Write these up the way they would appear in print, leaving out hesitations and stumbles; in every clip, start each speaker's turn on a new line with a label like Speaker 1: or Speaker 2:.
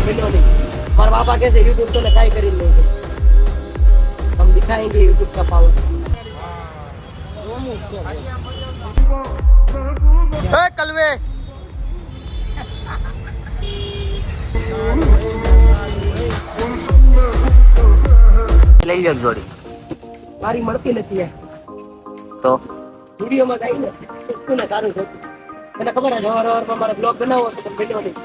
Speaker 1: मिलो नहीं। हमारे पापा कैसे यूट्यूब तो लगाई करी नहीं, हम दिखाएंगे यूट्यूब का पावर।
Speaker 2: કલવે લઈ લો જોડી
Speaker 1: મારી મળતી નથી
Speaker 2: તો
Speaker 1: વિડીયોમાં જાય ને સસ્તું ને સારું જોતું. મને ખબર છે હવારમાં મારે બ્લોગ બનાવવો તો બન્યો નહીં.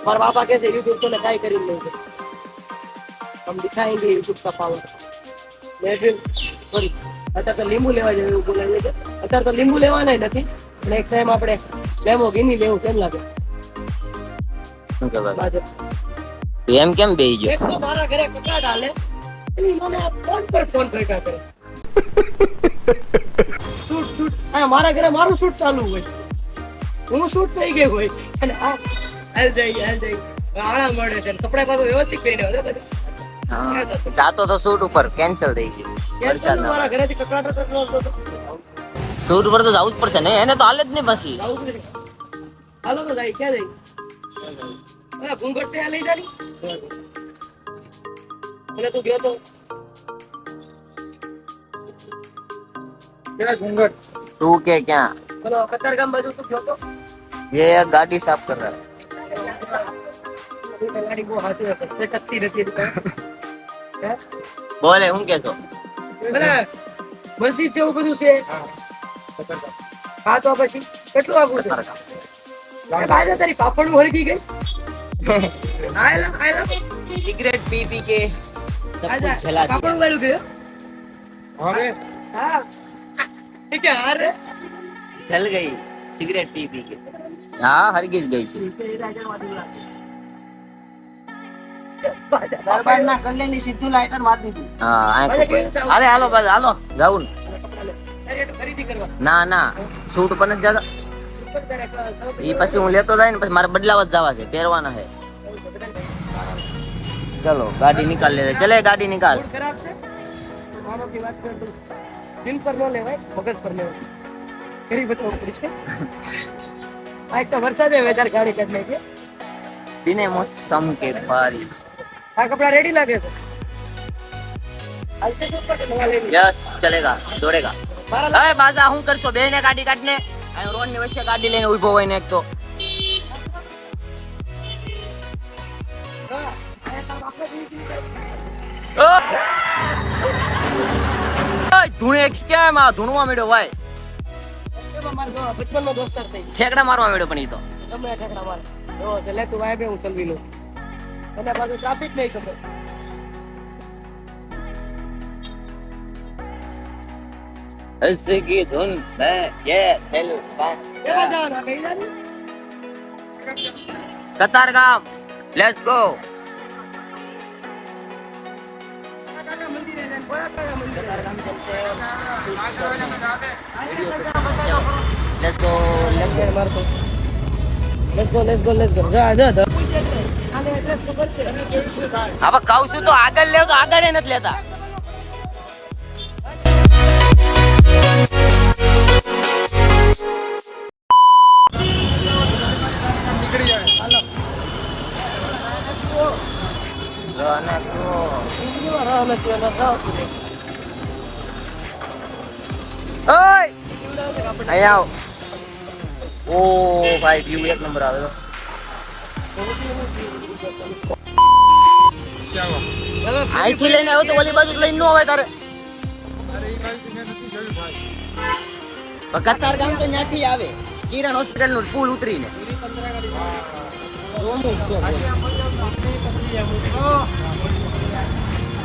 Speaker 1: મારા બાપા કહે છે યુટ્યુબ તો लगाई करी नहीं, हम दिखाएंगे यूट्यूब का पावर. मैं फिर सॉरी અત્યારે તો લીંબુ લેવા જાય એવું બોલાવીએ છે. અત્યારે તો લીંબુ લેવાના નથી અને એક ટાઈમ આપણે લેમો ગીની લેવું કેમ લાગે?
Speaker 2: શું કે બસ
Speaker 1: બાજુ
Speaker 2: એમ કેમ બેહી ગયો
Speaker 1: એક તો મારા ઘરે કકાટ હાલે એની મને ફોન પર ફોન ભેગા કરે. શૂટ શૂટ આ મારા ઘરે મારું શૂટ ચાલુ હોય, હું શૂટ થઈ ગયો હોય અને આ હાલ જાય આળા મળે છે કપડા પાછું વ્યવસ્થિત પહેર્યા હોય બધું.
Speaker 2: જાતો તો શૂટ ઉપર કેન્સલ થઈ ગયું
Speaker 1: કેમ મારા ઘરેથી કકડાટ હતો
Speaker 2: શૂટ ઉપર તો જવું જ પડશે ને એને તો હાલે જ નહીં પછી
Speaker 1: હાલો તો જાય ક્યાં જાય? અરે ઘૂંઘટ તે લઈ જાની અને તું ગયો તો કેવા ઘૂંઘટ
Speaker 2: તું કે ક્યાં
Speaker 1: ચલો કતારગામ બાજુ તું ગયો તો
Speaker 2: ये गाड़ी साफ कर रहा है
Speaker 1: ગાડી બહુ હાથી હશે તે ટકતી નથી હે
Speaker 2: બોલે હું કેતો
Speaker 1: ભલે મસ્જિદ જેવું બધું છે હા તો પછી કેટલું આગું છે બાજુ તારી પાપડ હળગી ગઈ આયલા
Speaker 2: सिगरेट पी पी के सब
Speaker 1: આજા
Speaker 2: कुछ जला
Speaker 1: પાપડ
Speaker 2: दिया
Speaker 1: વાળું ગયો અરે હા ઠીક હે અરે
Speaker 2: जल गई सिगरेट पी पी के हाँ हरगिज गई છે
Speaker 1: દરબાર ના કલ્લેલી સીધું લાઈટર માર દીધું
Speaker 2: હા આંખ ઉપર હાલે હાલો બસ હાલો જાવું ને
Speaker 1: ખરીદી કરવા
Speaker 2: ના ના સૂટ પર જ જતા ઈ પછી હું લેતો જાય ને પછી મારે બદલાવા જ જવા છે પહેરવાના છે ચલો ગાડી નિકાલ લે ચલે ગાડી નિકાલ
Speaker 1: ખરાબ છે મારો की बात कर दो દિલ પર ન લેવાય મગજ પર લેવાય કરી બતાવવું પડશે આ એક તો વરસાદ है वेदर गाड़ी करने के
Speaker 2: बिना मौसम के बारिश
Speaker 1: આ કપડા રેડી લાગે છે આલતે ઉપર કે નવા લેવી
Speaker 2: यस चलेगा दौड़ेगा
Speaker 1: મારા
Speaker 2: અરે બાજા હું કરશો બેને ગાડી કાઢને આ રોડ ની વચ્ચે ગાડી લઈને ઊભો હોય ને એક તો ધૂણે એક કેમ આ ધૂણવા મળ્યો ભાઈ
Speaker 1: બચપન નો દોસ્તાર થઈ
Speaker 2: ઠેકડા મારવા મળ્યો પણ ઈ તો
Speaker 1: ગમે ઠેકડા માર જો લે તું વાય બે હું ચલવી લઉં અને પાછું ટ્રાફિક નહીં ખબર
Speaker 2: હસકી ધૂન મે યે દિલ
Speaker 1: કેવા જવાના કઈ જાની
Speaker 2: કતારગામ લેટ્સ ગો
Speaker 1: કાકા મંદિરે જાય કોયા કાકા મંદિરે
Speaker 2: કતારગામ ચલતે લેટ્સ ગો
Speaker 1: મારતો લેટ્સ ગો જા આને એડ્રેસ ખબર છે
Speaker 2: હવે કહું છું તો આગળ લેવ તો આગળ નથી લેતા અહીંયા આવ ઓ ભાઈ વ્યૂ એક નંબર આવે અહીંથી લઈને આવ્યો તો ઓલી બાજુ લઈને નો આવે તારે કતાર ગામ તો ત્યાંથી આવે કિરણ હોસ્પિટલ નું પુલ ઉતરીને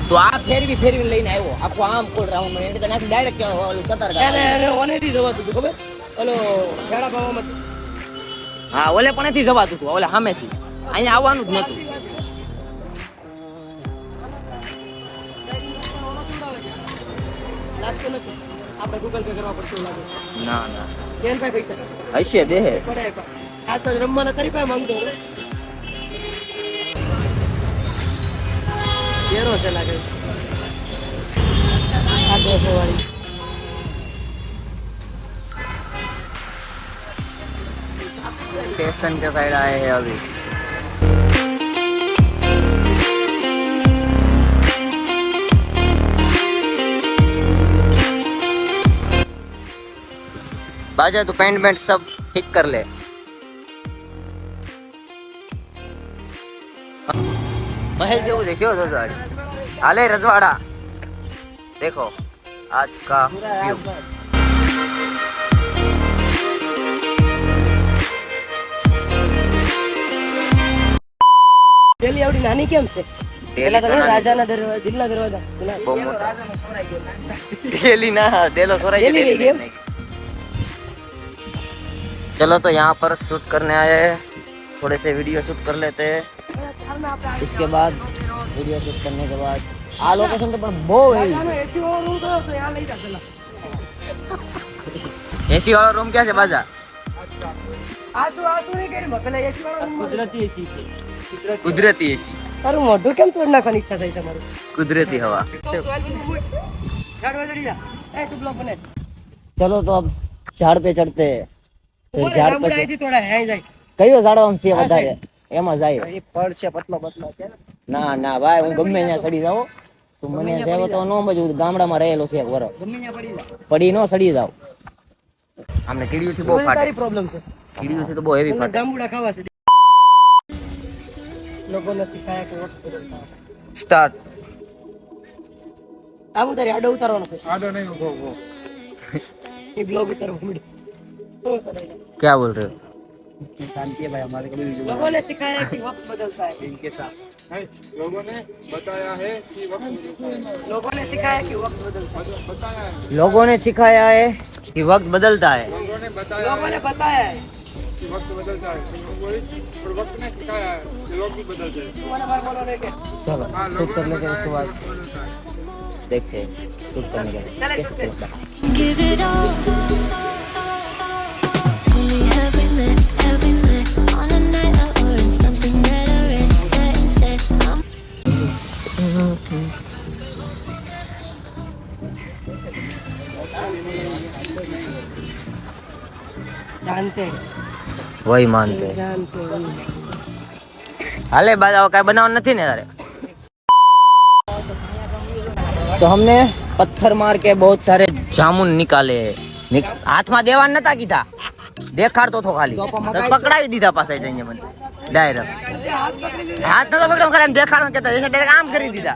Speaker 2: તો આ ફેરવી લઈને આવ્યો આખો આમ કોલ રાઉન્ડ માં એટલે ત્યાંથી ડાયરેક્ટ ઓલું કતાર ગામ
Speaker 1: એને ઓનેથી જવાતું હતું ખબર ઓલો ખેડા ભાવમાં
Speaker 2: હા ઓલે પણ નથી જવાતું હતું ઓલે સામેથી અહીંયા આવવાનું જ નતું
Speaker 1: લાગતું નથી આપણે ગૂગલ પે કરવા પડતું લાગે
Speaker 2: ના ના
Speaker 1: કેમ ભાઈ પૈસા
Speaker 2: હશે દેહે
Speaker 1: પડે આ તો રમવાના કરી પાય માંગતો કેરો છે લાગે છે આ 200 વાળી
Speaker 2: स्टेशन के साइड आए हैं अभी जा तो पेंट वेंट सब ठीक कर ले। महल जेવું છે શો જોજો હાલે રજવાડા देखो आज का व्यू।
Speaker 1: પેલી આવડી નાની કેમ છે? પેલા તો રાજાના દરવાજા, દિલના દરવાજા.
Speaker 2: બહુ મોટા. डेली ना डेलो सोराई
Speaker 1: डेली
Speaker 2: डेली
Speaker 1: गेम?
Speaker 2: नहीं। चलो तो यहाँ पर शूट करने आए हैं, थोड़े से वीडियो शूट कर लेते हैं। उसके बाद वीडियो शूट करने के बाद आ लोकेशन तो पर बહુ एसी वाला रूम क्या है बाजा? कुदरती एसी,
Speaker 1: તારું મોઢું કેમ તોડ નાખવાની ઈચ્છા થઈ છે મારી?
Speaker 2: कुदरती हवा। चलो तो अब झाड़ पे चढ़ते हैं। फिर झाड़ पे से કયો ઝાડવામાં છે વધારે એમાં જાય
Speaker 1: એ પડ છે પતલો પતલો છે ને.
Speaker 2: ના ના ભાઈ હું ગમે ત્યાં સડી જાઉં તું મને જાય તો નો મજું ગામડામાં રહેલો છે એક વરસ
Speaker 1: ગમે ત્યાં પડી જાય.
Speaker 2: પડી નો સડી જાવ આમને કીડ્યું થી બહુ ફાટે
Speaker 1: તારી પ્રોબ્લેમ છે.
Speaker 2: કીડ્યું થી તો બહુ હેવી
Speaker 1: તમને
Speaker 2: ફાટે
Speaker 1: જાંબુડા ખાવા છે. લોકોને શીખાયા કે વસ્તુ
Speaker 2: સ્ટાર્ટ
Speaker 1: આમ તારી આડો ઉતારવાનો છે.
Speaker 3: आडो नहीं वो
Speaker 1: એ બ્લોગ ઉતારવા મળ્યો.
Speaker 2: क्या बोल रहे हो
Speaker 3: शांति है भाई हमारे को भी
Speaker 1: લોકોને શીખાયા કે વક્ત બદલતા है
Speaker 3: इनके साथ है लोगों ने बताया है कि वक्त बदलता है
Speaker 1: લોકોને શીખાયા કે વક્ત બદલતા है
Speaker 3: बताया है
Speaker 2: लोगों ने सिखाया है कि वक्त बदलता है
Speaker 3: लोगों ने बताया
Speaker 1: લોકોને
Speaker 3: है
Speaker 1: બતાયા है
Speaker 3: कि वक्त बदलता है और वक्त ने सिखाया है कि लोग भी बदलते हैं
Speaker 1: મને માર બોલો રે કે
Speaker 2: चलो
Speaker 3: हाँ
Speaker 2: शूट
Speaker 3: लोगों
Speaker 2: करने
Speaker 3: ने
Speaker 2: के
Speaker 3: बताया
Speaker 2: उसके
Speaker 3: कि
Speaker 2: बाद
Speaker 3: वक्त बदलता है
Speaker 2: देखते हैं शूट करने के
Speaker 1: चले
Speaker 2: बाद
Speaker 1: शूट
Speaker 2: कैसे चलता है।
Speaker 4: Give it all. Tell me, have we met on a night out or in something better? And that instead, I'm
Speaker 1: जानते
Speaker 2: वही मानते हैं
Speaker 1: जानते
Speaker 2: हाले बाद अब काय बनावन નથી ને તારે तो हमने पत्थर मार के बहुत सारे जामुन निकाले हाथ में देवान नता कीधा देखाड़तो तो खाली तो पकड़ावी दीधा पासे जઈને મને ડાયરેક્ટ हाथ तो पकड़ो खाली हम देखाड़ो के तो डायरेक्ट आम કરી દીધા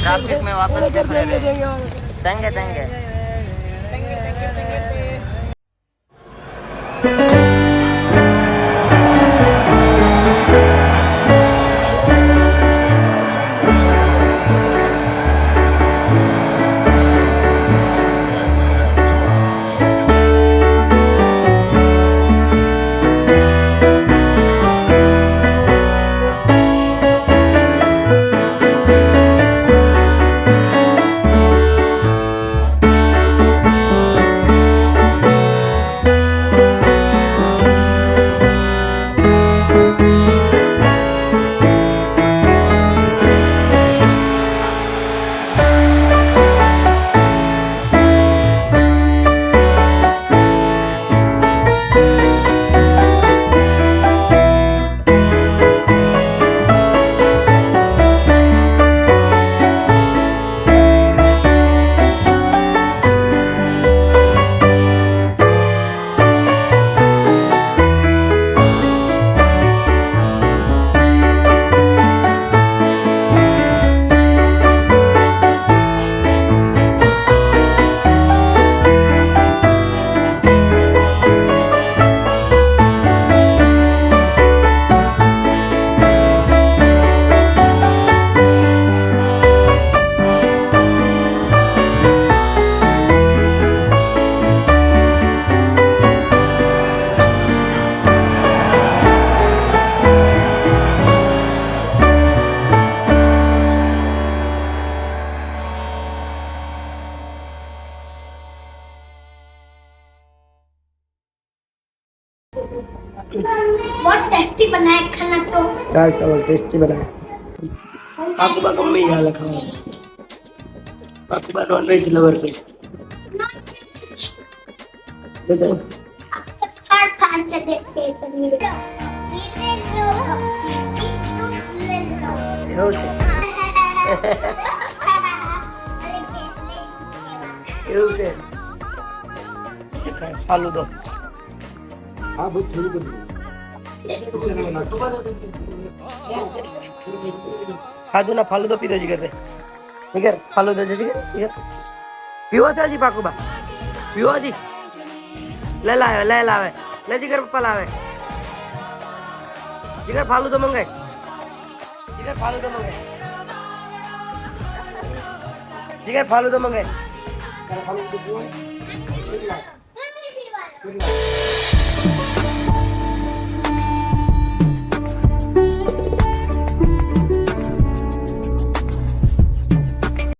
Speaker 2: ट्रैफिक में वापस से खड़े रहे देंगे देंगे
Speaker 5: बहुत टेस्टी बना है खाना तो
Speaker 1: दाल चावल टेस्टी बना है आपको बात मम्मी यहाँ रखा है आपको बात नॉन वेज लवर से बताओ
Speaker 5: खार खार के देखते सब मिल
Speaker 1: એવું છે એવું છે શીખાય ફાલુદો
Speaker 3: હા ભાઈ થોડું બધું
Speaker 1: ખાધું ના ફાલુદો પીધો જીગર ભાઈ જીગર ફાલુદો છે જીગર પીવો છે હજી પાકુબા પીવો હજી લે લાવે લે જીગર પપ્પા લાવે જીગર ફાલુદો મંગાય જીગર ફાલુદો મંગાય જીગર ફાલુદો મંગાય
Speaker 5: नहीं